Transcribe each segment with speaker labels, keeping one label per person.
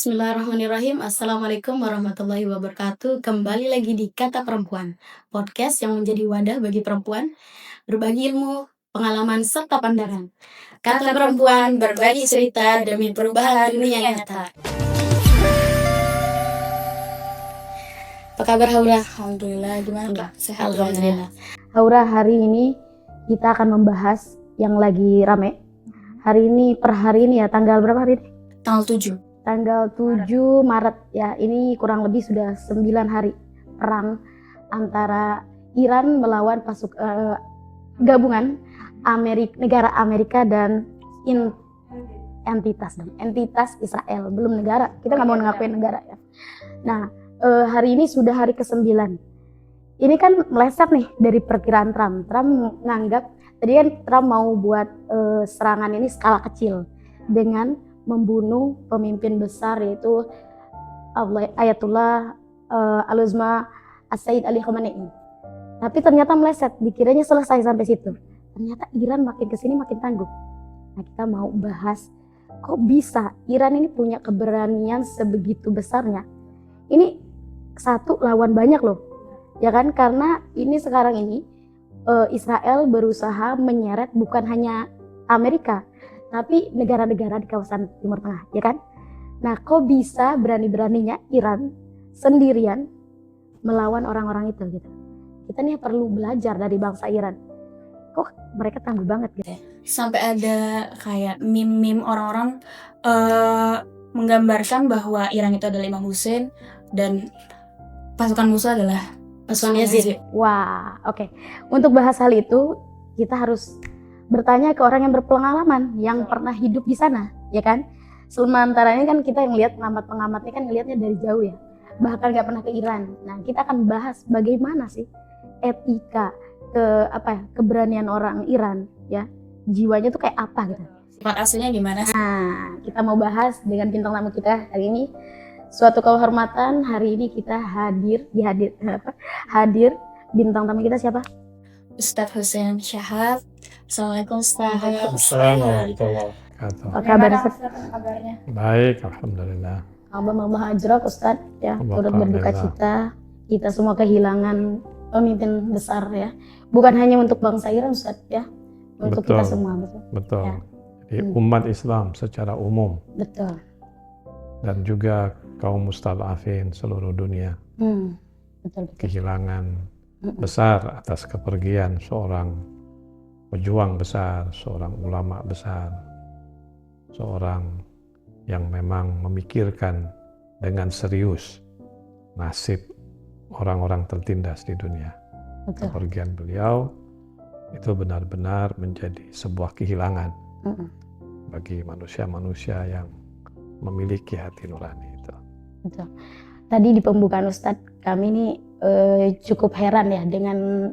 Speaker 1: Bismillahirrahmanirrahim. Assalamualaikum warahmatullahi wabarakatuh. Kembali lagi di Kata Perempuan, podcast yang menjadi wadah bagi perempuan berbagi ilmu, pengalaman, serta pandangan. Kata Perempuan berbagi cerita demi perubahan dunia nyata. Apa kabar Haura? Alhamdulillah, gimana Kak? Sehat? Alhamdulillah.
Speaker 2: Haura, hari ini kita akan membahas yang lagi rame. Hari ini, per hari ini ya, tanggal berapa hari ini?
Speaker 1: Tanggal 7.
Speaker 2: Tanggal 7 Maret ya, ini kurang lebih sudah 9 hari perang antara Iran melawan gabungan negara Amerika dan entitas Israel. Belum negara, kita nggak mau ngakuin negara ya. Nah, hari ini sudah hari ke-9. Ini kan meleset nih dari perkiraan Trump. Trump menganggap, tadi kan Trump mau buat serangan ini skala kecil dengan membunuh pemimpin besar yaitu Ayatullah Al-Uzma As-Sayyid Ali Khamenei. Tapi ternyata meleset, dikiranya selesai sampai situ. Ternyata Iran makin kesini makin tangguh. Nah, kita mau bahas kok bisa Iran ini punya keberanian sebegitu besarnya. Ini satu lawan banyak loh, ya kan? Karena ini sekarang ini Israel berusaha menyeret bukan hanya Amerika, tapi negara-negara di kawasan Timur Tengah, ya kan? Nah, kok bisa berani-beraninya Iran sendirian melawan orang-orang itu gitu? Kita nih perlu belajar dari bangsa Iran. Kok mereka tangguh banget gitu?
Speaker 1: Sampai ada kayak meme-meme orang-orang menggambarkan bahwa Iran itu adalah Imam Hussein dan pasukan musuh adalah pasukan Yazid.
Speaker 2: Wah, oke. Untuk bahas hal itu, kita harus bertanya ke orang yang berpengalaman, yang pernah hidup di sana, ya kan? Sementara ini kan kita yang lihat pengamat-pengamatnya kan ngelihatnya dari jauh ya, bahkan nggak pernah ke Iran. Nah, kita akan bahas bagaimana sih etika keberanian orang Iran, ya, jiwanya tuh kayak apa gitu.
Speaker 1: Sifat aslinya gimana sih?
Speaker 2: Nah, kita mau bahas dengan bintang tamu kita hari ini. Suatu kehormatan, hari ini kita hadir bintang tamu kita siapa?
Speaker 1: Ustadz Hussein Syahab. Assalamualaikum Ustadz.
Speaker 3: Assalamualaikum warahmatullahi wabarakatuh.
Speaker 2: Apa kabar?
Speaker 1: Kabarnya?
Speaker 3: Baik, alhamdulillah.
Speaker 2: Abang Mama Hajrok Ustadz ya, turut berduka cita. Kita semua kehilangan pemimpin besar ya. Bukan hanya untuk bangsa Iran Ustadz ya, untuk
Speaker 3: Betul,
Speaker 2: kita semua
Speaker 3: betul.
Speaker 2: Ya.
Speaker 3: Jadi umat Islam secara umum
Speaker 2: Betul.
Speaker 3: dan juga kaum mustadafin seluruh dunia
Speaker 2: Betul.
Speaker 3: kehilangan besar atas kepergian seorang pejuang besar, seorang ulama besar, seorang yang memang memikirkan dengan serius nasib orang-orang tertindas di dunia.
Speaker 2: Betul.
Speaker 3: Kepergian beliau itu benar-benar menjadi sebuah kehilangan bagi manusia-manusia yang memiliki hati nurani itu.
Speaker 2: Betul. Tadi di pembukaan Ustadz, kami ini cukup heran ya dengan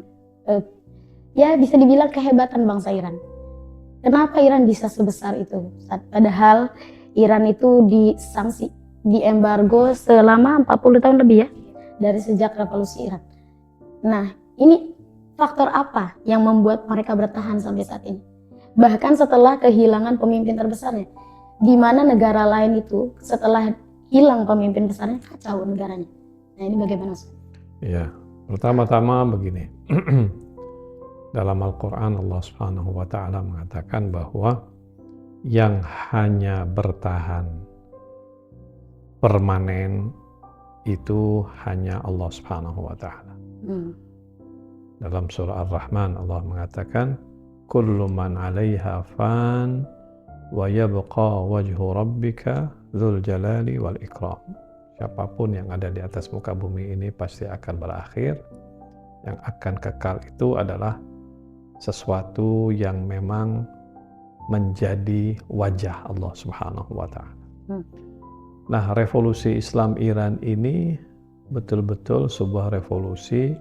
Speaker 2: ya bisa dibilang kehebatan bangsa Iran. Kenapa Iran bisa sebesar itu? Padahal Iran itu disanksi, diembargo selama 40 tahun lebih ya, dari sejak revolusi Iran. Nah, ini faktor apa yang membuat mereka bertahan sampai saat ini? Bahkan setelah kehilangan pemimpin terbesarnya, di mana negara lain itu setelah hilang pemimpin besarnya kacau negaranya. Nah, ini bagaimana Ustaz?
Speaker 3: Ya, pertama-tama begini. Dalam Al-Quran Allah Subhanahu wa Ta'ala mengatakan bahwa yang hanya bertahan permanen itu hanya Allah Subhanahu wa Ta'ala. Dalam surah Ar-Rahman Allah mengatakan kullu man 'alaiha fan wa yabqa wajhu rabbika dzul jalali wal ikram. Siapapun yang ada di atas muka bumi ini pasti akan berakhir. Yang akan kekal itu adalah sesuatu yang memang menjadi wajah Allah Subhanahu wa Ta'ala. Nah, revolusi Islam Iran ini betul-betul sebuah revolusi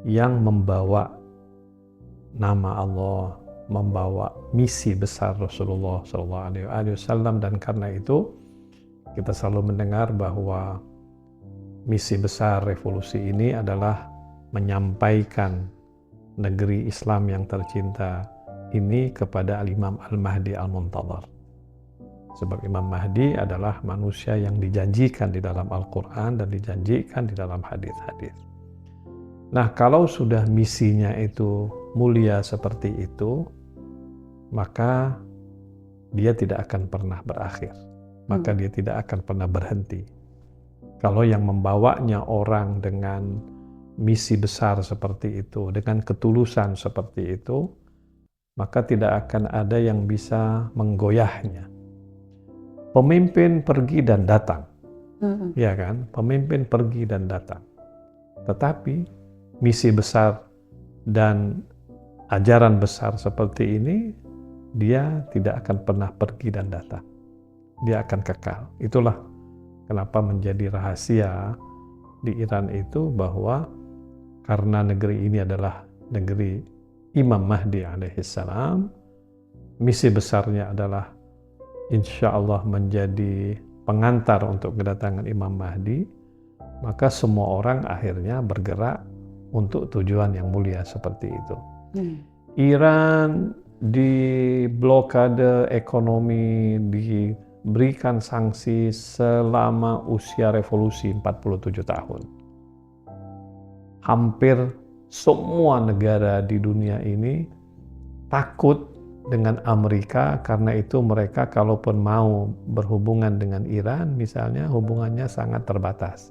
Speaker 3: yang membawa nama Allah, membawa misi besar Rasulullah SAW, dan karena itu kita selalu mendengar bahwa misi besar revolusi ini adalah menyampaikan negeri Islam yang tercinta ini kepada Al-Imam Al-Mahdi Al-Muntadhar. Sebab Imam Mahdi adalah manusia yang dijanjikan di dalam Al-Quran dan dijanjikan di dalam hadis-hadis. Nah, kalau sudah misinya itu mulia seperti itu, maka dia tidak akan pernah berakhir. Maka dia tidak akan pernah berhenti. Kalau yang membawanya orang dengan misi besar seperti itu, dengan ketulusan seperti itu, maka tidak akan ada yang bisa menggoyahnya. Pemimpin pergi dan datang, ya kan? Pemimpin pergi dan datang. Tetapi misi besar dan ajaran besar seperti ini, dia tidak akan pernah pergi dan datang. Dia akan kekal. Itulah kenapa menjadi rahasia di Iran itu bahwa karena negeri ini adalah negeri Imam Mahdi alaihissalam, misi besarnya adalah insya Allah menjadi pengantar untuk kedatangan Imam Mahdi, maka semua orang akhirnya bergerak untuk tujuan yang mulia seperti itu. Iran diblokade ekonomi, diberikan sanksi selama usia revolusi 47 tahun. Hampir semua negara di dunia ini takut dengan Amerika, karena itu mereka kalaupun mau berhubungan dengan Iran, misalnya hubungannya sangat terbatas.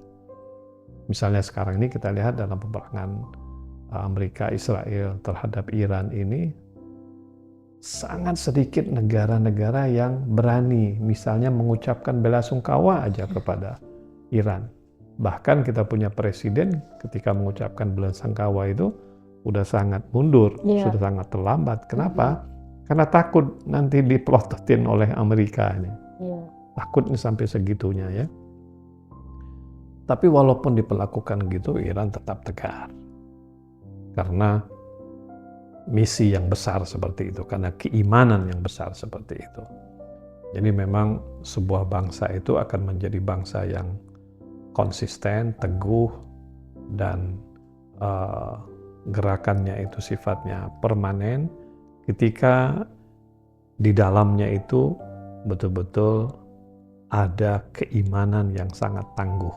Speaker 3: Misalnya sekarang ini kita lihat dalam peperangan Amerika Israel terhadap Iran ini, sangat sedikit negara-negara yang berani misalnya mengucapkan belasungkawa aja kepada Iran. Bahkan kita punya presiden ketika mengucapkan belasungkawa itu udah sangat mundur, sudah sangat terlambat. Kenapa? Karena takut nanti diplototin oleh Amerika ini. Takutnya sampai segitunya ya. Tapi walaupun diperlakukan gitu, Iran tetap tegar. Karena misi yang besar seperti itu, karena keimanan yang besar seperti itu. Jadi memang sebuah bangsa itu akan menjadi bangsa yang konsisten, teguh, dan gerakannya itu sifatnya permanen ketika di dalamnya itu betul-betul ada keimanan yang sangat tangguh.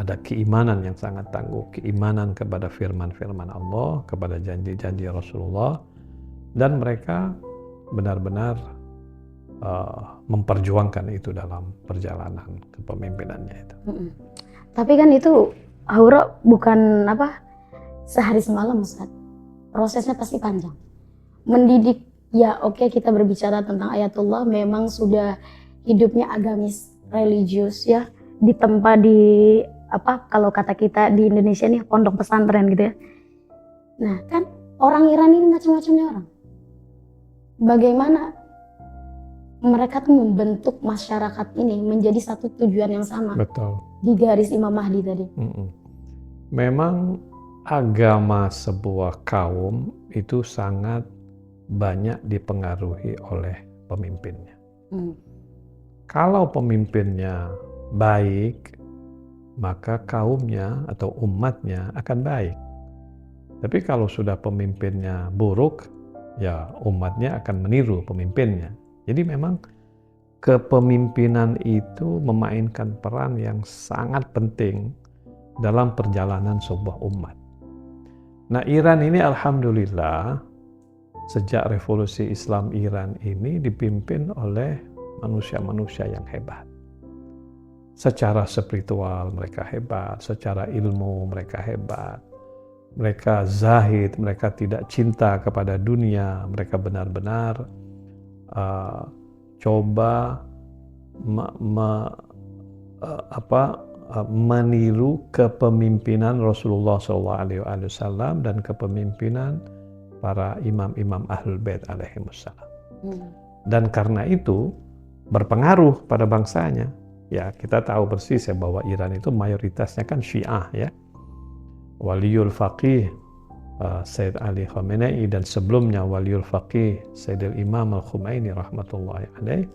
Speaker 3: Ada keimanan yang sangat tangguh, keimanan kepada firman-firman Allah, kepada janji-janji Rasulullah, dan mereka benar-benar memperjuangkan itu dalam perjalanan kepemimpinannya itu.
Speaker 2: Tapi kan itu Haura bukan sehari semalam, Ustaz. Prosesnya pasti panjang. Mendidik, ya oke, kita berbicara tentang Ayatullah, memang sudah hidupnya agamis, religius ya, ditempa di kalau kata kita di Indonesia nih pondok pesantren gitu ya. Nah kan orang Iran ini macam-macamnya orang. Bagaimana mereka tuh membentuk masyarakat ini menjadi satu tujuan yang sama.
Speaker 3: Betul.
Speaker 2: Di garis Imam Mahdi tadi.
Speaker 3: Memang agama sebuah kaum itu sangat banyak dipengaruhi oleh pemimpinnya. Kalau pemimpinnya baik, maka kaumnya atau umatnya akan baik. Tapi kalau sudah pemimpinnya buruk, ya umatnya akan meniru pemimpinnya. Jadi memang kepemimpinan itu memainkan peran yang sangat penting dalam perjalanan sebuah umat. Nah, Iran ini alhamdulillah sejak revolusi Islam Iran ini dipimpin oleh manusia-manusia yang hebat. Secara spiritual mereka hebat, secara ilmu mereka hebat. Mereka zahid, mereka tidak cinta kepada dunia, mereka benar-benar coba meniru kepemimpinan Rasulullah SAW dan kepemimpinan para imam-imam Ahlul Bait alaihimussalam. Dan karena itu berpengaruh pada bangsanya. Ya, kita tahu persis ya bahwa Iran itu mayoritasnya kan Syiah ya. Waliul Faqih Sayyid Ali Khamenei dan sebelumnya Waliul Faqih Sayyidil Imam Al-Khumaini rahmatullahi alaih,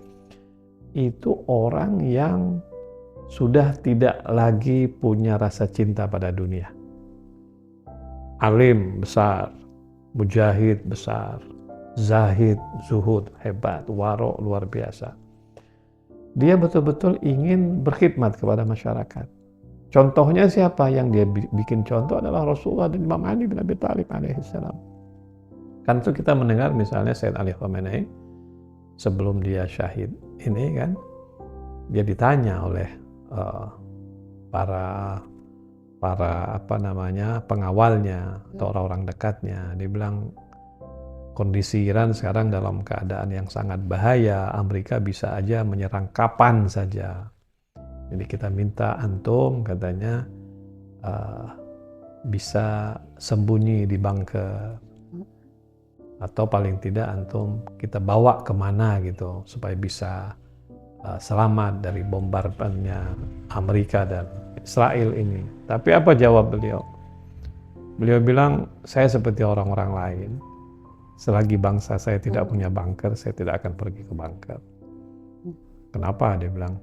Speaker 3: itu orang yang sudah tidak lagi punya rasa cinta pada dunia. Alim besar, mujahid besar, zahid, zuhud hebat, waro luar biasa. dia betul-betul ingin berkhidmat kepada masyarakat. Contohnya siapa yang dia bikin contoh adalah Rasulullah dan Imam Ali bin Abi Thalib alaihissalam. Kan itu kita mendengar misalnya Sayyid Ali Khamenei sebelum dia syahid ini kan, dia ditanya oleh para pengawalnya atau orang-orang dekatnya. Dia bilang kondisi Iran sekarang dalam keadaan yang sangat bahaya, Amerika bisa aja menyerang kapan saja. Jadi kita minta antum, katanya, bisa sembunyi di bunker, atau paling tidak antum kita bawa kemana gitu supaya bisa selamat dari bombardannya Amerika dan Israel ini. Tapi apa jawab beliau? Beliau bilang, saya seperti orang-orang lain. Selagi bangsa saya tidak punya bunker, saya tidak akan pergi ke bunker. Kenapa? Dia bilang,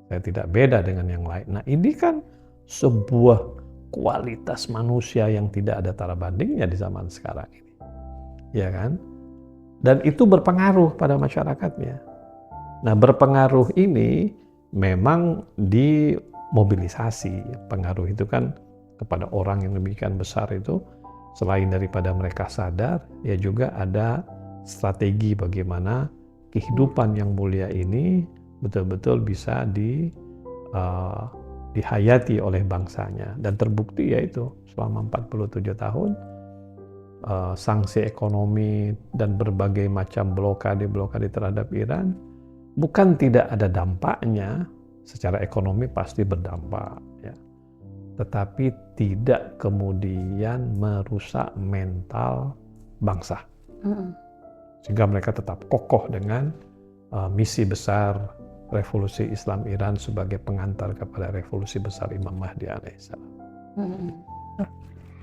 Speaker 3: saya tidak beda dengan yang lain. Nah, ini kan sebuah kualitas manusia yang tidak ada tara bandingnya di zaman sekarang ini. Ya kan? Dan itu berpengaruh pada masyarakatnya. Nah, berpengaruh ini memang dimobilisasi. Pengaruh itu kan kepada orang yang demikian besar itu, selain daripada mereka sadar, ya juga ada strategi bagaimana kehidupan yang mulia ini betul-betul bisa dihayati oleh bangsanya. Dan terbukti yaitu selama 47 tahun sanksi ekonomi dan berbagai macam blokade terhadap Iran bukan tidak ada dampaknya. Secara ekonomi pasti berdampak ya, tetapi tidak kemudian merusak mental bangsa, sehingga mereka tetap kokoh dengan misi besar revolusi Islam Iran sebagai pengantar kepada revolusi besar Imam Mahdi alaihissalam.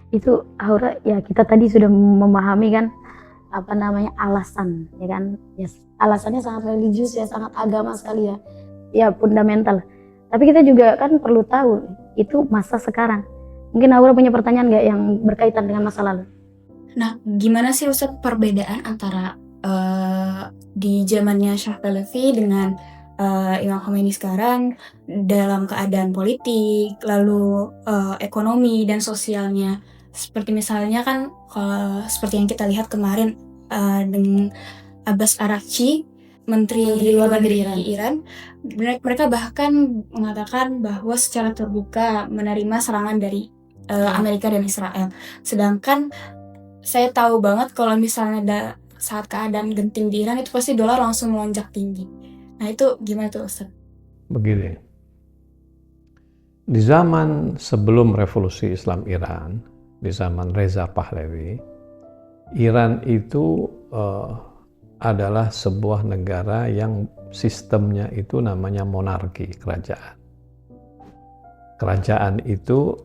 Speaker 2: Itu Aura, ya kita tadi sudah memahami kan alasan, ya kan, ya, alasannya sangat religius ya, sangat agama sekali ya, ya fundamental. Tapi kita juga kan perlu tahu itu masa sekarang. Mungkin Aura punya pertanyaan nggak yang berkaitan dengan masa lalu?
Speaker 1: Nah, gimana sih Ustaz perbedaan antara di zamannya Shah Pahlavi dengan Imam Khomeini sekarang dalam keadaan politik, lalu ekonomi dan sosialnya? Seperti misalnya kan seperti yang kita lihat kemarin dengan Abbas Araghchi, Menteri Luar Negeri Iran, mereka bahkan mengatakan bahwa secara terbuka menerima serangan dari Amerika dan Israel. Sedangkan saya tahu banget kalau misalnya saat keadaan genting di Iran itu pasti dolar langsung melonjak tinggi. Nah itu gimana tuh Ustaz?
Speaker 3: Begini, di zaman sebelum revolusi Islam Iran, di zaman Reza Pahlavi, Iran itu adalah sebuah negara yang sistemnya itu namanya monarki, kerajaan. Kerajaan itu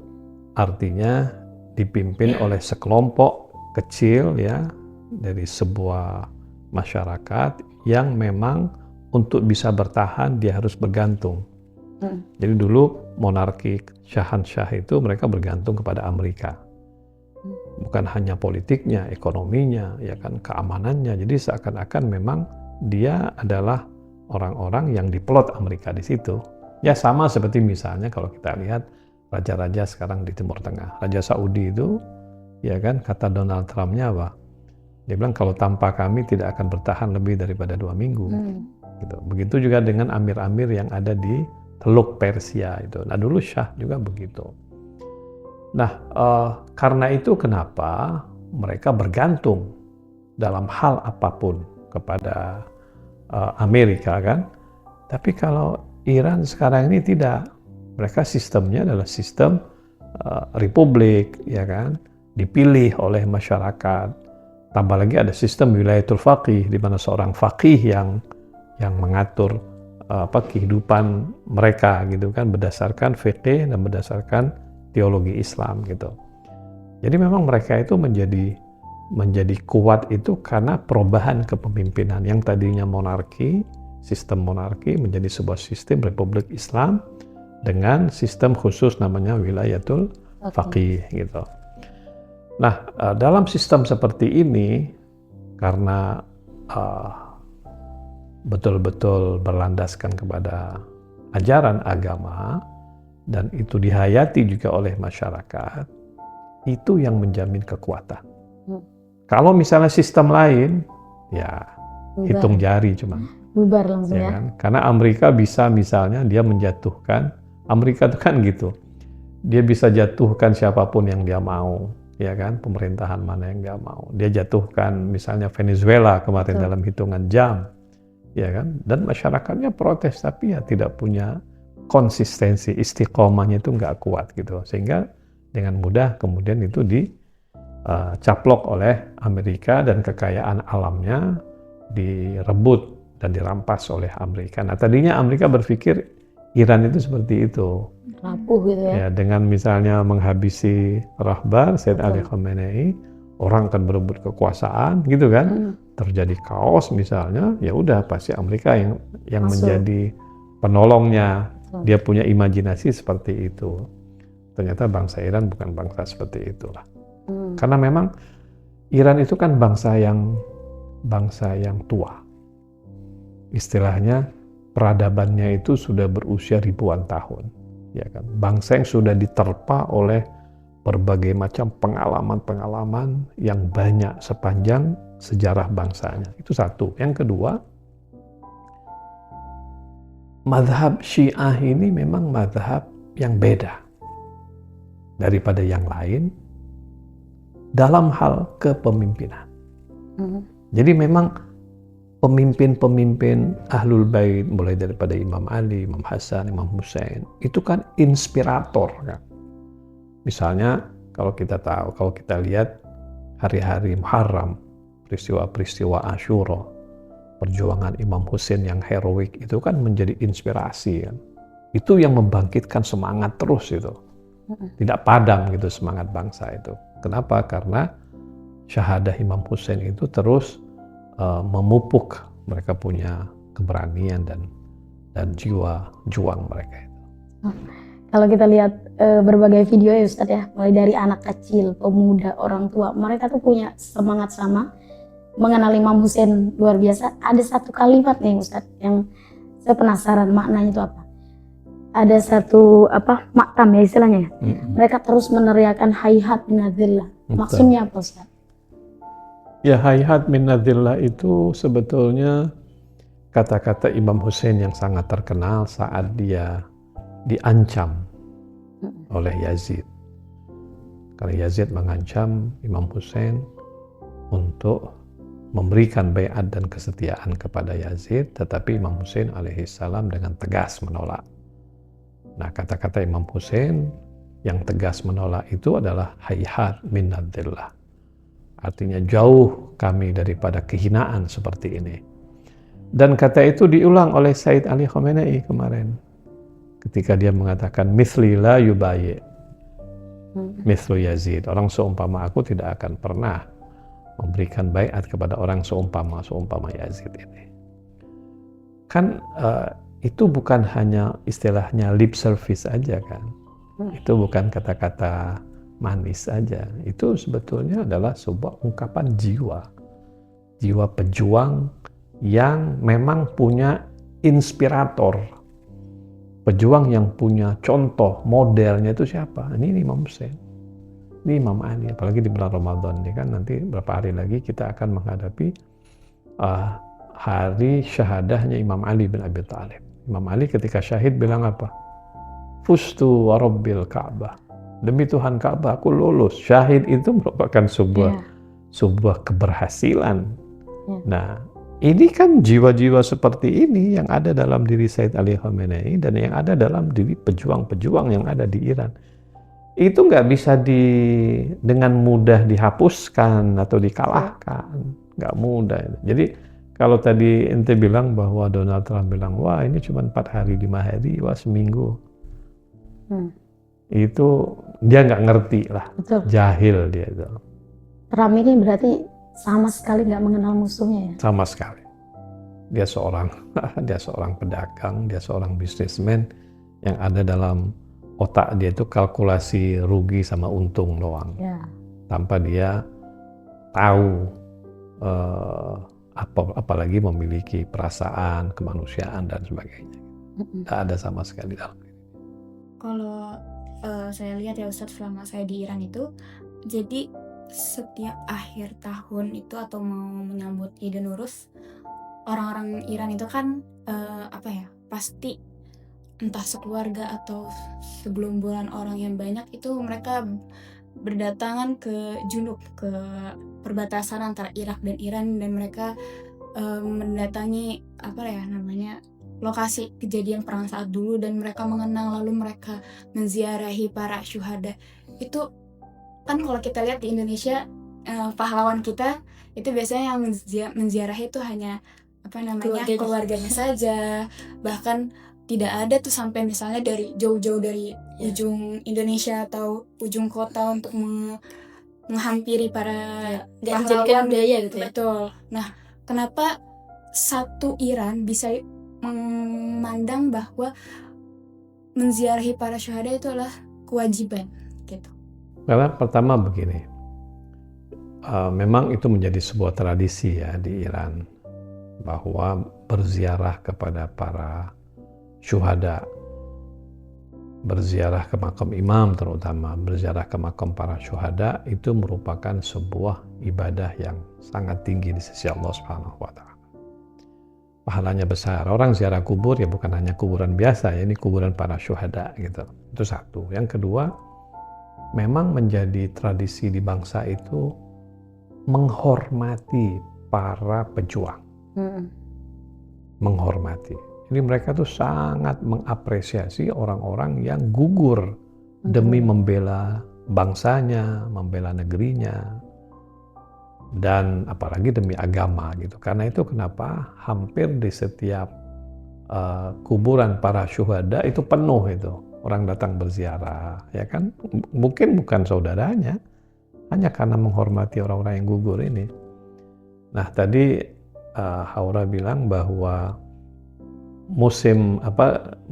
Speaker 3: artinya dipimpin oleh sekelompok kecil ya dari sebuah masyarakat yang memang untuk bisa bertahan dia harus bergantung. Jadi dulu monarki Syahansyah itu mereka bergantung kepada Amerika. Bukan hanya politiknya, ekonominya, ya kan, keamanannya. Jadi seakan-akan memang dia adalah orang-orang yang diplot Amerika di situ. Ya sama seperti misalnya kalau kita lihat raja-raja sekarang di Timur Tengah. Raja Saudi itu, ya kan, kata Donald Trump-nya apa? Dia bilang kalau tanpa kami tidak akan bertahan lebih daripada 2 minggu. Gitu. Begitu juga dengan amir-amir yang ada di Teluk Persia itu. Nah dulu Syah juga begitu. Nah karena itu kenapa mereka bergantung dalam hal apapun kepada Amerika kan. Tapi kalau Iran sekarang ini tidak. Mereka sistemnya adalah sistem republik, ya kan, dipilih oleh masyarakat. Tambah lagi ada sistem wilayatul faqih, di mana seorang faqih yang mengatur kehidupan mereka gitu kan, berdasarkan fiqih dan berdasarkan teologi Islam gitu. Jadi memang mereka itu menjadi kuat itu karena perubahan kepemimpinan yang tadinya monarki, sistem monarki menjadi sebuah sistem republik Islam dengan sistem khusus namanya wilayatul faqih gitu. Nah, dalam sistem seperti ini karena betul-betul berlandaskan kepada ajaran agama dan itu dihayati juga oleh masyarakat, itu yang menjamin kekuatan. Kalau misalnya sistem lain, ya hitung jari cuma.
Speaker 2: Bubar langsung ya.
Speaker 3: Kan? Karena Amerika bisa misalnya dia menjatuhkan, Amerika itu kan gitu, dia bisa jatuhkan siapapun yang dia mau, ya kan, pemerintahan mana yang dia mau. Dia jatuhkan misalnya Venezuela kemarin dalam hitungan jam, ya kan, dan masyarakatnya protes tapi ya tidak punya konsistensi, istiqomahnya itu nggak kuat gitu, sehingga dengan mudah kemudian itu dicaplok oleh Amerika dan kekayaan alamnya direbut dan dirampas oleh Amerika. Nah tadinya Amerika berpikir Iran itu seperti itu,
Speaker 2: rapuh gitu ya.
Speaker 3: Dengan misalnya menghabisi Rahbar Said Ali Khamenei, orang akan berebut kekuasaan gitu kan, terjadi kaos misalnya, ya udah pasti Amerika yang menjadi penolongnya. Dia punya imajinasi seperti itu. Ternyata bangsa Iran bukan bangsa seperti itulah. Karena memang Iran itu kan bangsa yang tua. Istilahnya peradabannya itu sudah berusia ribuan tahun, ya kan. Bangsa yang sudah diterpa oleh berbagai macam pengalaman-pengalaman yang banyak sepanjang sejarah bangsanya. Itu satu. Yang kedua, mazhab Syiah ini memang mazhab yang beda daripada yang lain dalam hal kepemimpinan. Jadi memang pemimpin-pemimpin Ahlul Bait mulai daripada Imam Ali, Imam Hasan, Imam Hussein itu kan inspirator kan. Misalnya kalau kita lihat hari-hari Muharram, peristiwa-peristiwa Asyura, perjuangan Imam Hussein yang heroik itu kan menjadi inspirasi kan. Itu yang membangkitkan semangat terus itu. Tidak padam gitu semangat bangsa itu. Kenapa? Karena syahadah Imam Hussein itu terus memupuk mereka punya keberanian dan jiwa juang mereka itu.
Speaker 2: Kalau kita lihat berbagai video ya Ustadz ya, mulai dari anak kecil, pemuda, orang tua, mereka tuh punya semangat sama mengenal Imam Hussein luar biasa. Ada satu kalimat nih Ustadz yang saya penasaran maknanya itu apa. Ada satu makam ya istilahnya ya. Mereka terus meneriakan hayhat minadzillah. Maksudnya apa Ustadz?
Speaker 3: Ya, hayhat minadzillah itu sebetulnya kata-kata Imam Hussein yang sangat terkenal saat dia diancam oleh Yazid. Karena Yazid mengancam Imam Hussein untuk memberikan baiat dan kesetiaan kepada Yazid, tetapi Imam Hussein alaihissalam dengan tegas menolak. Nah, kata-kata Imam Hussein yang tegas menolak itu adalah hayhat minadzillah. Artinya jauh kami daripada kehinaan seperti ini. Dan kata itu diulang oleh Said Ali Khamenei kemarin. Ketika dia mengatakan, misli la yubayi, mislu Yazid. Orang seumpama aku tidak akan pernah memberikan baiat kepada orang seumpama Yazid ini. Kan itu bukan hanya istilahnya lip service aja kan. Itu bukan kata-kata manis saja, itu sebetulnya adalah sebuah ungkapan jiwa pejuang yang memang punya inspirator, pejuang yang punya contoh modelnya itu siapa? Ini Imam Hussein, ini Imam Ali. Apalagi di bulan Ramadan ini kan nanti beberapa hari lagi kita akan menghadapi hari syahadahnya Imam Ali bin Abi Thalib. Imam Ali ketika syahid bilang apa? Fustu wa rabbil Ka'bah. Demi Tuhan Ka'bah, aku lulus. Syahid itu merupakan sebuah keberhasilan. Nah, ini kan jiwa-jiwa seperti ini yang ada dalam diri Said Ali Khamenei dan yang ada dalam diri pejuang-pejuang yang ada di Iran. Itu nggak bisa dengan mudah dihapuskan atau dikalahkan. Nggak mudah. Jadi kalau tadi ente bilang bahwa Donald Trump bilang, wah ini cuma 4 hari, 5 hari, wah seminggu. Itu dia nggak ngerti lah. Betul. Jahil dia itu.
Speaker 2: Trump ini berarti sama sekali nggak mengenal musuhnya ya?
Speaker 3: Sama sekali. Dia seorang pedagang, dia seorang bisnismen yang ada dalam otak dia itu kalkulasi rugi sama untung doang. Ya. Tanpa dia tahu apalagi memiliki perasaan, kemanusiaan dan sebagainya. Tidak ada sama sekali dalam diri.
Speaker 4: Kalau saya lihat ya Ustadz, selama saya di Iran itu, jadi setiap akhir tahun itu atau mau menyambut Id Nuruz, orang-orang Iran itu kan pasti entah sekeluarga atau sebelum bulan orang yang banyak itu mereka berdatangan ke Junub, ke perbatasan antara Irak dan Iran, dan mereka mendatangi lokasi kejadian perang saat dulu, dan mereka mengenang, lalu mereka menziarahi para syuhada. Itu kan kalau kita lihat di Indonesia, pahlawan kita itu biasanya yang menziarahi itu hanya keluarganya saja, bahkan tidak ada tuh sampai misalnya dari jauh-jauh dari ujung Indonesia atau ujung kota untuk menghampiri para
Speaker 1: dijadikan budaya gitu ya.
Speaker 4: Betul. Nah, kenapa satu Iran bisa memandang bahwa menziarahi para syuhada itu adalah kewajiban gitu?
Speaker 3: Karena pertama begini, memang itu menjadi sebuah tradisi ya di Iran, bahwa berziarah kepada para syuhada, berziarah ke makam imam, terutama berziarah ke makam para syuhada, itu merupakan sebuah ibadah yang sangat tinggi di sisi Allah Subhanahu wa Ta'ala. Pahalanya besar. Orang ziarah kubur ya bukan hanya kuburan biasa ya, ini kuburan para syuhada gitu. Itu satu. Yang kedua, memang menjadi tradisi di bangsa itu menghormati para pejuang. Menghormati. Jadi mereka tuh sangat mengapresiasi orang-orang yang gugur demi membela bangsanya, membela negerinya, dan apalagi demi agama gitu. Karena itu kenapa hampir di setiap kuburan para syuhada itu penuh itu. Orang datang berziarah, ya kan? Mungkin bukan saudaranya, hanya karena menghormati orang-orang yang gugur ini. Nah, tadi Haura bilang bahwa musim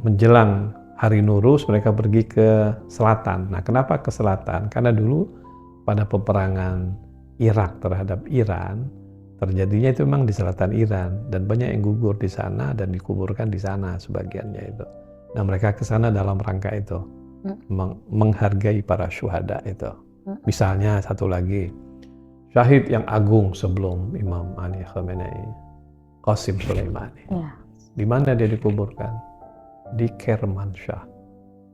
Speaker 3: menjelang hari Nuruz mereka pergi ke selatan. Nah, kenapa ke selatan? Karena dulu pada peperangan Irak terhadap Iran terjadinya itu memang di selatan Iran, dan banyak yang gugur di sana dan dikuburkan di sana sebagiannya itu. Nah, mereka ke sana dalam rangka itu menghargai para syuhada itu. Misalnya satu lagi, syahid yang agung sebelum Imam Ali Khamenei, Qasim Soleimani. Di mana dia dikuburkan? Di Kermanshah.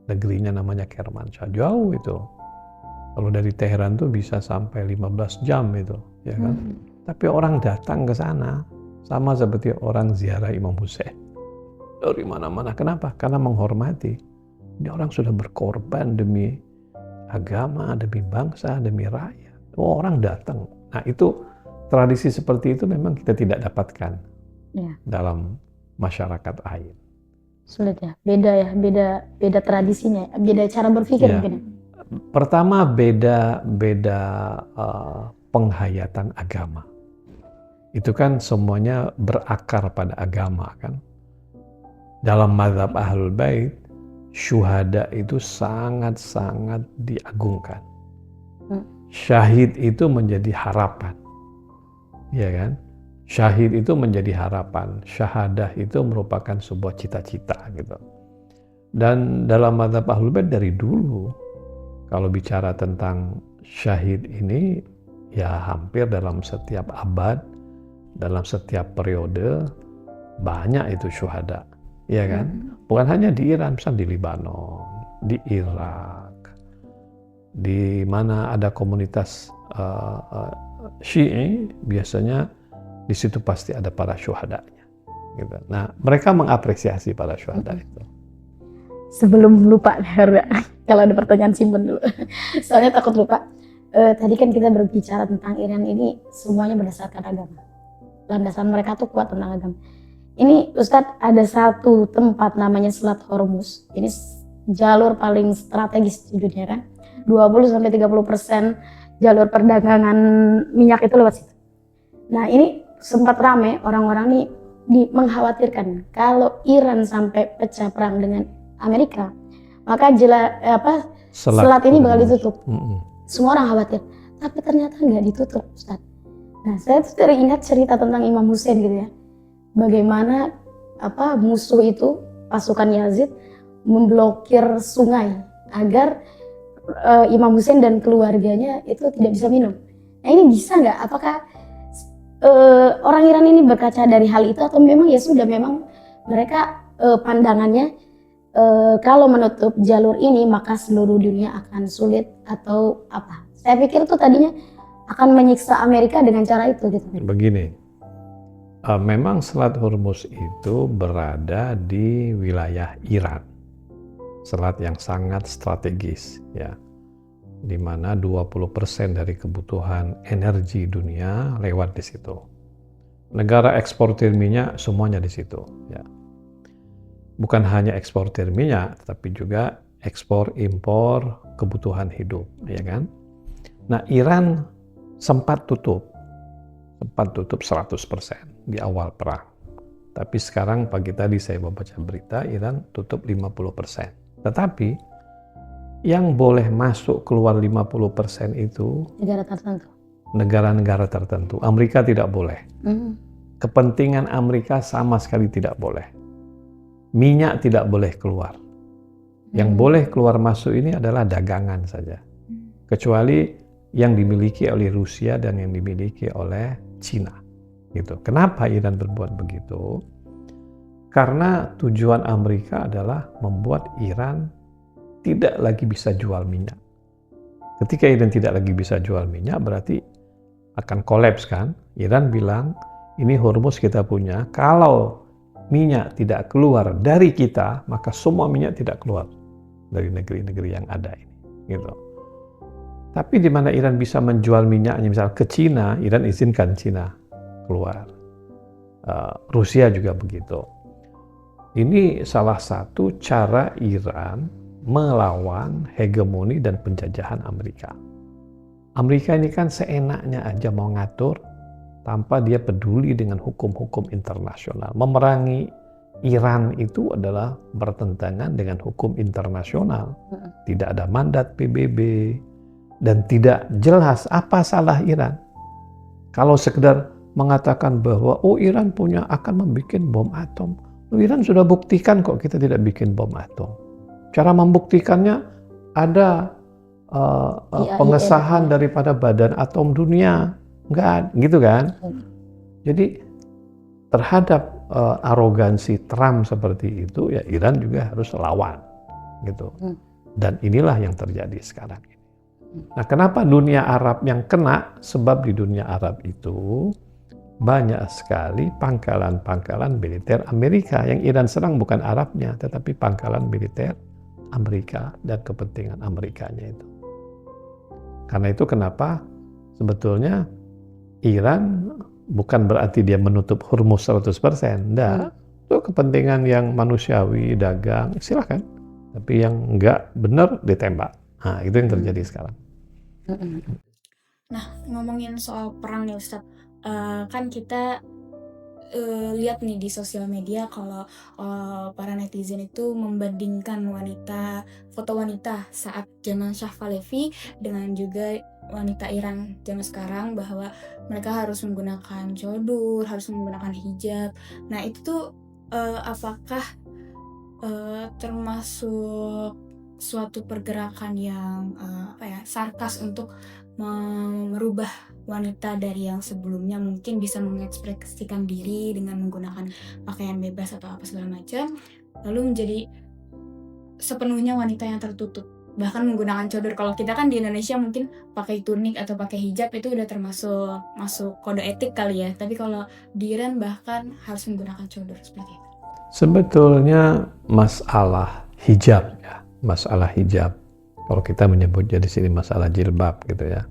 Speaker 3: Negerinya namanya Kermanshah. Jauh itu. Kalau dari Teheran tuh bisa sampai 15 jam itu, ya kan? Tapi orang datang ke sana sama seperti orang ziarah Imam Hussein. Dari mana-mana. Kenapa? Karena menghormati. Ini orang sudah berkorban demi agama, demi bangsa, demi rakyat. Oh, orang datang. Nah, itu tradisi seperti itu memang kita tidak dapatkan dalam masyarakat lain.
Speaker 2: Sulit ya, beda tradisinya, beda cara berpikir mungkin.
Speaker 3: Pertama beda penghayatan agama. Itu kan semuanya berakar pada agama kan. Dalam mazhab Ahlul Bait, syuhada itu sangat-sangat diagungkan. Syahid itu menjadi harapan. Ya kan? Syahid itu menjadi harapan, syahadah itu merupakan sebuah cita-cita gitu. Dan dalam mazhab Ahlul Bait dari dulu, kalau bicara tentang syahid ini, ya hampir dalam setiap abad, dalam setiap periode, banyak itu syuhada, ya kan? Bukan hanya di Iran, misalnya di Lebanon, di Irak, di mana ada komunitas Syi'i, biasanya di situ pasti ada para syuhadanya. Gitu. Nah, mereka mengapresiasi para syuhada itu.
Speaker 2: Sebelum lupa, kalau ada pertanyaan simpen dulu. Soalnya takut lupa. Tadi kan kita berbicara tentang Iran ini semuanya berdasarkan agama. Landasan mereka tuh kuat tentang agama. Ini Ustadz, ada satu tempat namanya Selat Hormuz. Ini jalur paling strategis di dunia kan. 20-30% jalur perdagangan minyak itu lewat situ. Nah, ini sempat ramai orang-orang nih mengkhawatirkan kalau Iran sampai pecah perang dengan Amerika, maka selat ini bakal ditutup. Semua orang khawatir, tapi ternyata nggak ditutup, Ustaz. Nah, saya tuh teringat cerita tentang Imam Hussein gitu ya. Bagaimana musuh itu, pasukan Yazid, memblokir sungai agar Imam Hussein dan keluarganya itu tidak bisa minum. Nah, ini bisa nggak? Apakah orang Iran ini berkaca dari hal itu, atau memang ya sudah, memang mereka pandangannya kalau menutup jalur ini maka seluruh dunia akan sulit atau apa? Saya pikir tuh tadinya akan menyiksa Amerika dengan cara itu gitu.
Speaker 3: Begini, memang Selat Hormuz itu berada di wilayah Iran, selat yang sangat strategis ya, di mana 20% dari kebutuhan energi dunia lewat di situ. Negara eksportir minyak semuanya di situ ya. Bukan hanya eksportir minyak, tetapi juga ekspor impor kebutuhan hidup, ya kan? Nah, Iran sempat tutup 100% di awal perang. Tapi sekarang pagi tadi saya membaca berita Iran tutup 50%. Tetapi yang boleh masuk keluar 50% itu negara-negara tertentu. Amerika tidak boleh. Kepentingan Amerika sama sekali tidak boleh. Minyak tidak boleh keluar. Yang boleh keluar masuk ini adalah dagangan saja. Kecuali yang dimiliki oleh Rusia dan yang dimiliki oleh Cina. Gitu. Kenapa Iran berbuat begitu? Karena tujuan Amerika adalah membuat Iran tidak lagi bisa jual minyak. Ketika Iran tidak lagi bisa jual minyak, berarti akan kolaps kan? Iran bilang, ini Hormuz kita punya, kalau minyak tidak keluar dari kita, maka semua minyak tidak keluar dari negeri-negeri yang ada ini. Gitu. Tapi di mana Iran bisa menjual minyaknya, misal ke Cina, Iran izinkan Cina keluar. Rusia juga begitu. Ini salah satu cara Iran melawan hegemoni dan penjajahan Amerika. Amerika ini kan seenaknya aja mau ngatur tanpa dia peduli dengan hukum-hukum internasional. Memerangi Iran itu adalah bertentangan dengan hukum internasional. Tidak ada mandat PBB. Dan tidak jelas apa salah Iran. Kalau sekedar mengatakan bahwa Iran akan membuat bom atom. Iran sudah buktikan kok kita tidak bikin bom atom. Cara membuktikannya ada pengesahan daripada Badan Atom Dunia. Enggak, gitu kan? Jadi terhadap arogansi Trump seperti itu, ya Iran juga harus lawan. Gitu. Dan inilah yang terjadi sekarang. Nah, kenapa dunia Arab yang kena? Sebab di dunia Arab itu banyak sekali pangkalan-pangkalan militer Amerika. Yang Iran serang bukan Arabnya, tetapi pangkalan militer Amerika dan kepentingan Amerikanya itu. Karena itu kenapa sebetulnya Iran bukan berarti dia menutup Hormuz 100%. Enggak, itu kepentingan yang manusiawi, dagang, silakan. Tapi yang enggak benar ditembak. Nah, itu yang terjadi sekarang.
Speaker 4: Nah, ngomongin soal perang nih Ustadz, kan kita lihat nih di sosial media kalau para netizen itu membandingkan foto wanita saat zaman Shah Pahlavi dengan juga wanita Iran zaman sekarang, bahwa mereka harus menggunakan cadar, harus menggunakan hijab. Nah, itu tuh apakah termasuk suatu pergerakan yang sarkas untuk merubah wanita dari yang sebelumnya mungkin bisa mengekspresikan diri dengan menggunakan pakaian bebas atau apa segala macam, lalu menjadi sepenuhnya wanita yang tertutup, bahkan menggunakan cadar. Kalau kita kan di Indonesia mungkin pakai tunik atau pakai hijab itu udah termasuk masuk kode etik kali ya, tapi kalau di Iran bahkan harus menggunakan cadar seperti itu.
Speaker 3: Sebetulnya masalah hijab ya, masalah hijab. Kalau kita menyebutnya di sini masalah jilbab gitu ya.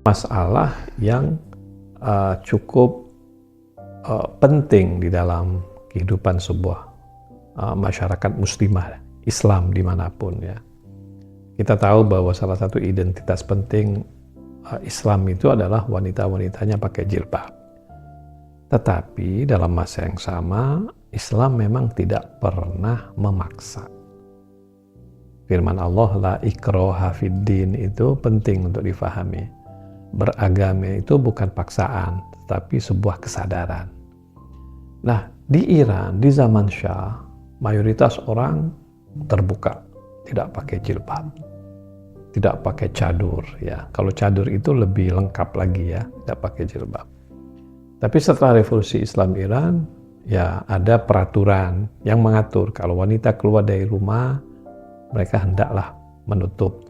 Speaker 3: Masalah yang cukup penting di dalam kehidupan sebuah masyarakat muslimah Islam dimanapun ya. Kita tahu bahwa salah satu identitas penting Islam itu adalah wanita-wanitanya pakai jilbab. Tetapi dalam masa yang sama Islam memang tidak pernah memaksa. Firman Allah la ikraha fid din itu penting untuk difahami. beragama itu bukan paksaan, tapi sebuah kesadaran. Nah, di Iran, di zaman Shah, mayoritas orang terbuka, tidak pakai jilbab, tidak pakai cadur. Ya, kalau cadur itu lebih lengkap lagi ya, tidak pakai jilbab. Tapi setelah revolusi Islam Iran, ya ada peraturan yang mengatur kalau wanita keluar dari rumah, mereka hendaklah menutup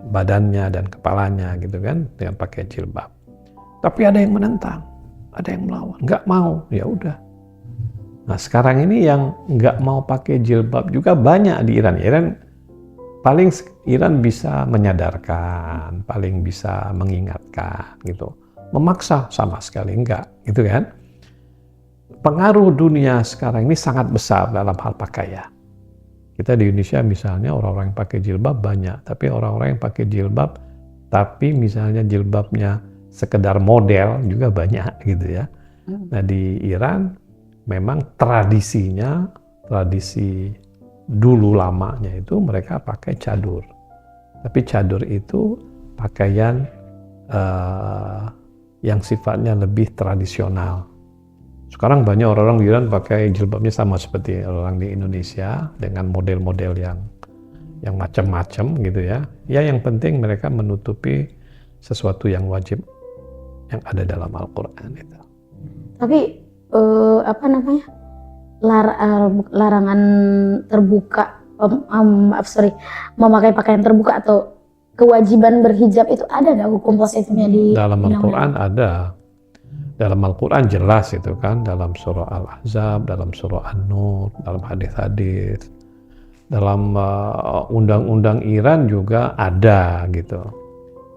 Speaker 3: badannya dan kepalanya gitu kan dengan pakai jilbab. Tapi ada yang menentang, ada yang melawan, nggak mau, ya udah. Nah sekarang ini yang nggak mau pakai jilbab juga banyak di Iran. Iran bisa menyadarkan, paling bisa mengingatkan gitu. Memaksa sama sekali enggak, gitu kan? Pengaruh dunia sekarang ini sangat besar dalam hal pakaian. Kita di Indonesia misalnya orang-orang yang pakai jilbab banyak, tapi orang-orang yang pakai jilbab tapi misalnya jilbabnya sekedar model juga banyak gitu ya. Nah di Iran memang tradisi dulu lamanya itu mereka pakai cadur. Tapi cadur itu pakaian yang sifatnya lebih tradisional. Sekarang banyak orang-orang di Iran pakai jilbabnya sama seperti orang di Indonesia dengan model-model yang macam-macam gitu ya. Ya yang penting mereka menutupi sesuatu yang wajib yang ada dalam Al-Quran itu.
Speaker 2: Tapi larangan terbuka, memakai pakaian terbuka atau kewajiban berhijab itu ada nggak hukum positifnya di
Speaker 3: dalam Al-Quran? Ada. Dalam Al-Quran jelas itu kan, dalam surah Al-Ahzab, dalam surah An-Nur, dalam hadis-hadis, dalam undang-undang Iran juga ada gitu.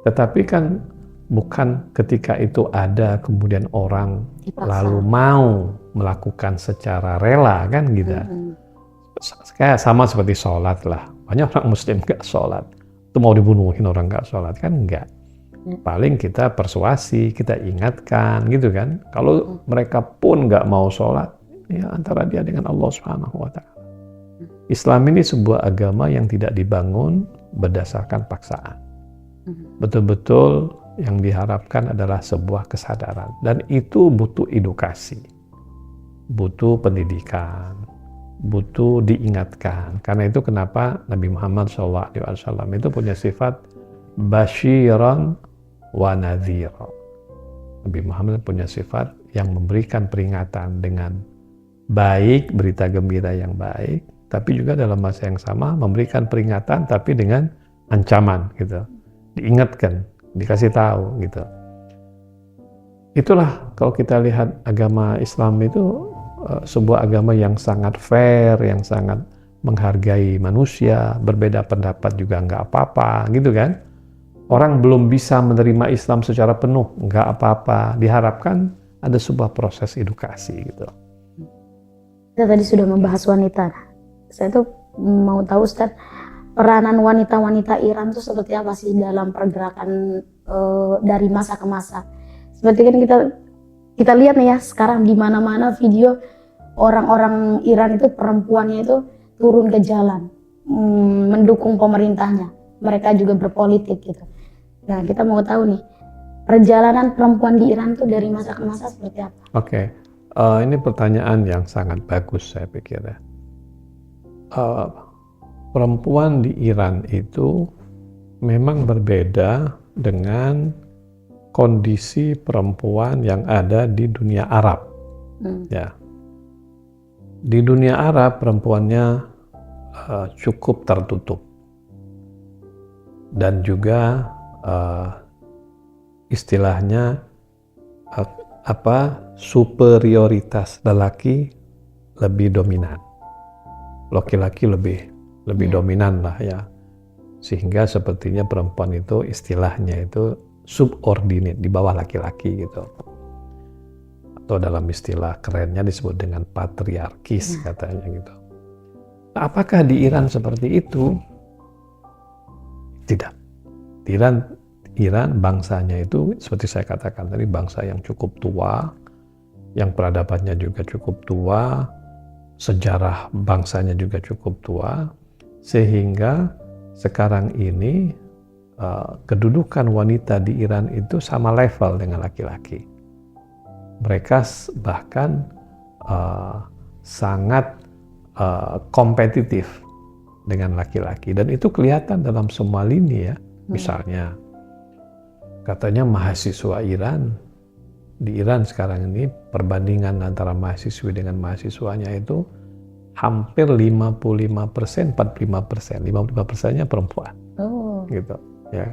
Speaker 3: Tetapi kan bukan ketika itu ada kemudian orang dipaksa, lalu mau melakukan secara rela kan gitu. Kayak sama seperti sholat lah. Banyak orang muslim nggak sholat. Itu mau dibunuhin orang nggak sholat kan enggak. Paling kita persuasi, kita ingatkan gitu kan. Kalau mereka pun nggak mau sholat, ya antara dia dengan Allah Subhanahu wa Ta'ala. Islam ini sebuah agama yang tidak dibangun berdasarkan paksaan. Betul-betul yang diharapkan adalah sebuah kesadaran. Dan itu butuh edukasi, butuh pendidikan, butuh diingatkan. Karena itu kenapa Nabi Muhammad SAW itu punya sifat basyiran wa nadhira. Nabi Muhammad punya sifat yang memberikan peringatan dengan baik, berita gembira yang baik, tapi juga dalam masa yang sama memberikan peringatan tapi dengan ancaman gitu. Diingatkan, dikasih tahu gitu. Itulah kalau kita lihat agama Islam itu sebuah agama yang sangat fair, yang sangat menghargai manusia, berbeda pendapat juga nggak apa-apa gitu kan. Orang belum bisa menerima Islam secara penuh, nggak apa-apa. Diharapkan ada sebuah proses edukasi gitu.
Speaker 2: Kita tadi sudah membahas wanita. Saya tuh mau tahu Ustaz, peranan wanita-wanita Iran tuh seperti apa sih dalam pergerakan dari masa ke masa? Seperti kan kita lihat nih ya sekarang di mana-mana video orang-orang Iran itu perempuannya itu turun ke jalan, mendukung pemerintahnya. Mereka juga berpolitik gitu. Nah, kita mau tahu nih, perjalanan perempuan di Iran tuh dari masa ke masa seperti apa?
Speaker 3: Oke, ini pertanyaan yang sangat bagus saya pikir ya. Perempuan di Iran itu memang berbeda dengan kondisi perempuan yang ada di dunia Arab. Ya, di dunia Arab perempuannya cukup tertutup dan juga istilahnya superioritas lelaki lebih dominan, laki-laki lebih dominan lah ya, sehingga sepertinya perempuan itu istilahnya itu subordinate, di bawah laki-laki gitu, atau dalam istilah kerennya disebut dengan patriarkis katanya gitu. Nah, apakah di Iran seperti itu? Tidak. Iran bangsanya itu seperti saya katakan tadi, bangsa yang cukup tua, yang peradabannya juga cukup tua, sejarah bangsanya juga cukup tua, sehingga sekarang ini kedudukan wanita di Iran itu sama level dengan laki-laki. Mereka bahkan sangat kompetitif dengan laki-laki, dan itu kelihatan dalam semua lini ya. Misalnya katanya mahasiswa Iran di Iran sekarang ini, perbandingan antara mahasiswi dengan mahasiswanya itu hampir 55%, 45%, 55%-nya perempuan. Gitu ya.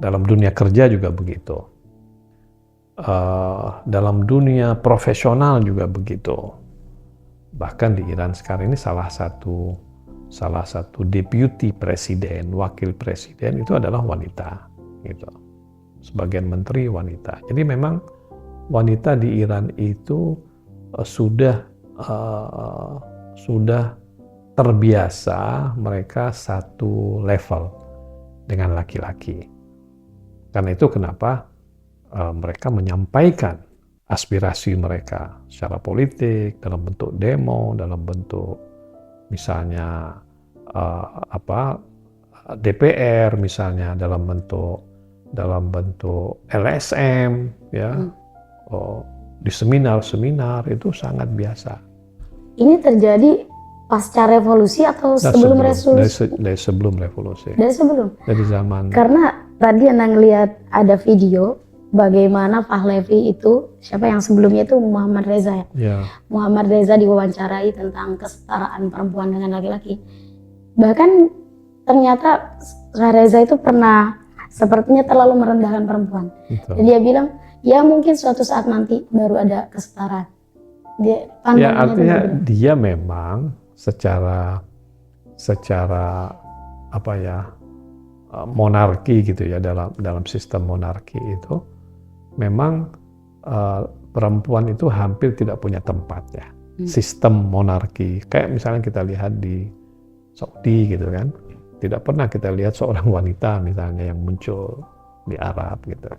Speaker 3: Dalam dunia kerja juga begitu. Dalam dunia profesional juga begitu. Bahkan di Iran sekarang ini salah satu deputi presiden, wakil presiden itu adalah wanita, gitu. Sebagian menteri wanita. Jadi memang wanita di Iran itu sudah terbiasa mereka satu level dengan laki-laki. Karena itu kenapa mereka menyampaikan aspirasi mereka secara politik dalam bentuk demo, dalam bentuk misalnya DPR, misalnya dalam bentuk LSM, ya, di seminar-seminar itu sangat biasa.
Speaker 2: Ini terjadi pasca revolusi atau sebelum revolusi?
Speaker 3: Dari sebelum revolusi.
Speaker 2: Dari sebelum?
Speaker 3: Dari zaman.
Speaker 2: Karena tadi Anda ngelihat ada video bagaimana Pahlavi itu, siapa yang sebelumnya itu Muhammad Reza ya?
Speaker 3: Ya.
Speaker 2: Muhammad Reza diwawancarai tentang kesetaraan perempuan dengan laki-laki. Bahkan ternyata Reza itu pernah sepertinya terlalu merendahkan perempuan.
Speaker 3: Betul.
Speaker 2: Dan dia bilang, ya mungkin suatu saat nanti baru ada kesetaraan.
Speaker 3: Ya, artinya dia memang secara monarki gitu ya, dalam sistem monarki itu memang perempuan itu hampir tidak punya tempat ya. Sistem monarki kayak misalnya kita lihat di Saudi gitu kan, tidak pernah kita lihat seorang wanita misalnya yang muncul di Arab gitu.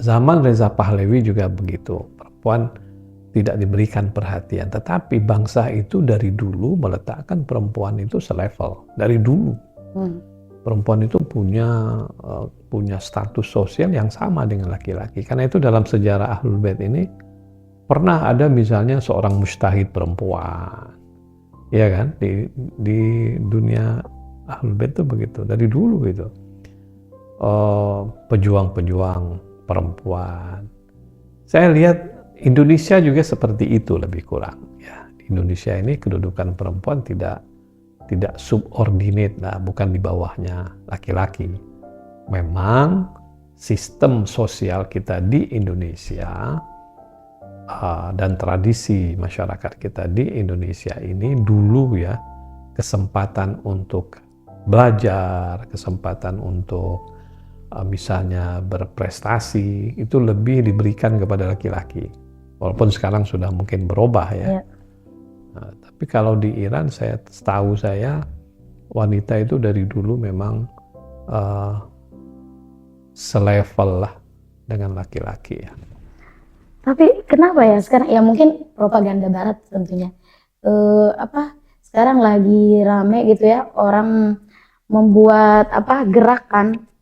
Speaker 3: Zaman Reza Pahlavi juga begitu, perempuan tidak diberikan perhatian, tetapi bangsa itu dari dulu meletakkan perempuan itu selevel. Dari dulu perempuan itu punya status sosial yang sama dengan laki-laki. Karena itu dalam sejarah Ahlul Bait ini pernah ada misalnya seorang mujtahid perempuan, ya kan, di dunia Ahlul Bait itu begitu dari dulu gitu. Pejuang-pejuang perempuan. Saya lihat Indonesia juga seperti itu lebih kurang. Ya, di Indonesia ini kedudukan perempuan tidak subordinate lah, bukan di bawahnya laki-laki. Memang sistem sosial kita di Indonesia dan tradisi masyarakat kita di Indonesia ini dulu ya, kesempatan untuk belajar, kesempatan untuk misalnya berprestasi itu lebih diberikan kepada laki-laki, walaupun sekarang sudah mungkin berubah ya. Nah, tapi kalau di Iran setahu saya wanita itu dari dulu memang selevel lah dengan laki-laki ya.
Speaker 2: Tapi kenapa ya sekarang ya, mungkin propaganda barat tentunya. Sekarang lagi rame gitu ya, orang membuat gerakan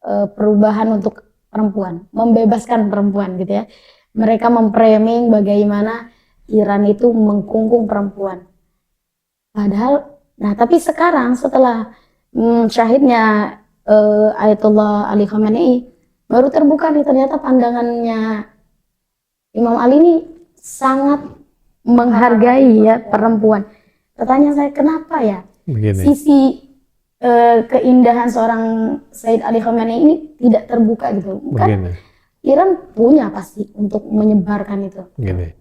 Speaker 2: perubahan untuk perempuan, membebaskan perempuan gitu ya. Mereka memframing bagaimana Iran itu mengkungkung perempuan. Padahal, tapi sekarang setelah syahidnya Ayatollah Ali Khamenei, baru terbuka nih ternyata pandangannya Imam Ali ini sangat menghargai ya perempuan. Pertanyaan saya, kenapa ya
Speaker 3: Begini.
Speaker 2: sisi keindahan seorang Sayyid Ali Khamenei ini tidak terbuka gitu? Kan Iran punya pasti untuk menyebarkan itu.
Speaker 3: Begini,